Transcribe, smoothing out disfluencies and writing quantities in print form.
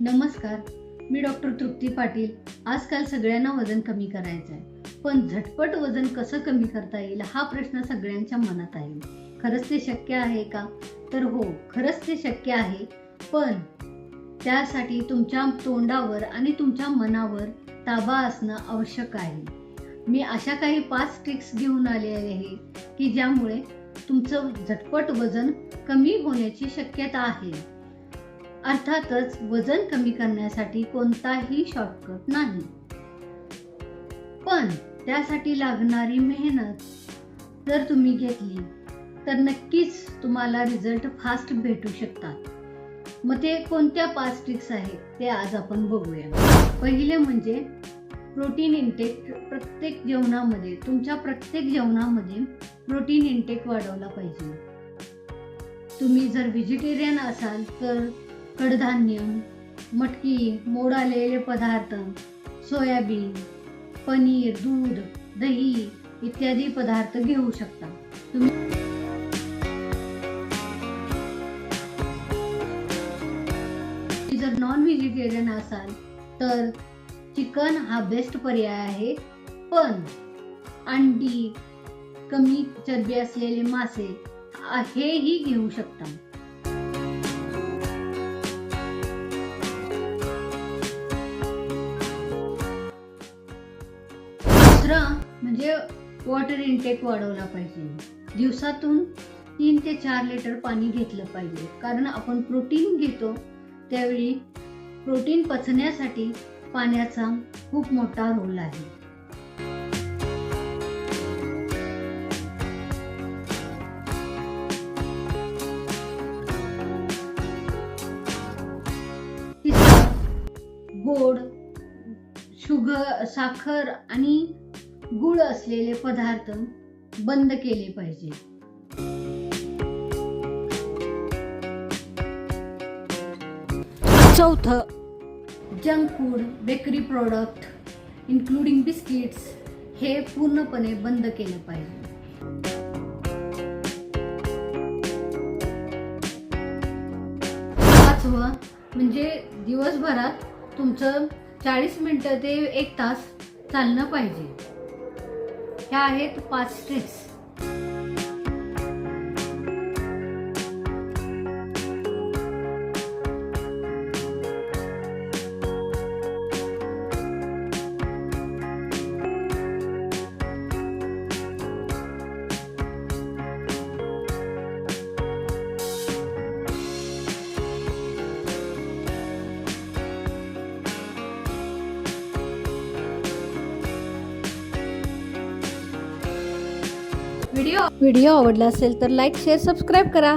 नमस्कार, मी डॉक्टर तृप्ती पाटील. आजकाल सगळ्यांना वजन कमी करायचं आहे, पण झटपट वजन कसं कमी करता येईल हा प्रश्न सगळ्यांच्या मनात आहे. खरंच ते शक्य आहे का? तर हो, खरंच ते शक्य आहे, पण त्यासाठी तुमच्या तोंडावर आणि तुमच्या मनावर ताबा असणं आवश्यक आहे. मी अशा काही 5 ट्रिक्स घेऊन आले आहे की ज्यामुळे तुमचं झटपट वजन कमी होण्याची शक्यता आहे. अर्थातच वजन कमी करण्यासाठी कोणताही शॉर्टकट नाही, पण त्यासाठी लागणारी मेहनत जर तुम्ही घेतली तर नक्कीच तुम्हाला रिझल्ट फास्ट भेटू शकतात. मग ते कोणत्या 5 ट्रिक्स आहेत ते आज आपण बघूया. पहिले म्हणजे प्रोटीन इंटेक. तुमच्या प्रत्येक जेवणामध्ये प्रोटीन इंटेक वाढवला पाहिजे. तुम्ही जर व्हेजिटेरियन असाल तर कडधान्य, मटकी, मोड आलेले पदार्थ, सोयाबीन, पनीर, दूध, दही इत्यादी पदार्थ घेऊ शकता. तुम्ही जर नॉन व्हेजिटेरियन असाल तर चिकन हा बेस्ट पर्याय आहे, पण अंडी, कमी चरबी असलेले मासे हेही घेऊ शकता. दुसरा म्हणजे वॉटर इंटेक वाढवला पाहिजे. दिवसातून 3 ते 4 लिटर पाणी घेतलं पाहिजे, कारण आपण प्रोटीन घेतो त्यावेळी प्रोटीन पचण्यासाठी पाण्याचा खूप मोठा रोल आहे. गोड, साखर आणि गुळ असलेले पदार्थ बंद केले पाहिजे. चौथं, junk food, bakery product including biscuits हे पूर्णपणे बंद केले पाहिजे. पाचवं म्हणजे दिवसभरात तुमचं 40 मिनिटं ते 1 तास चालणं पाहिजे. ह्या आहेत 5 ट्रिक्स. व्हिडिओ आवडला असेल तर लाईक, शेअर, सबस्क्राईब करा.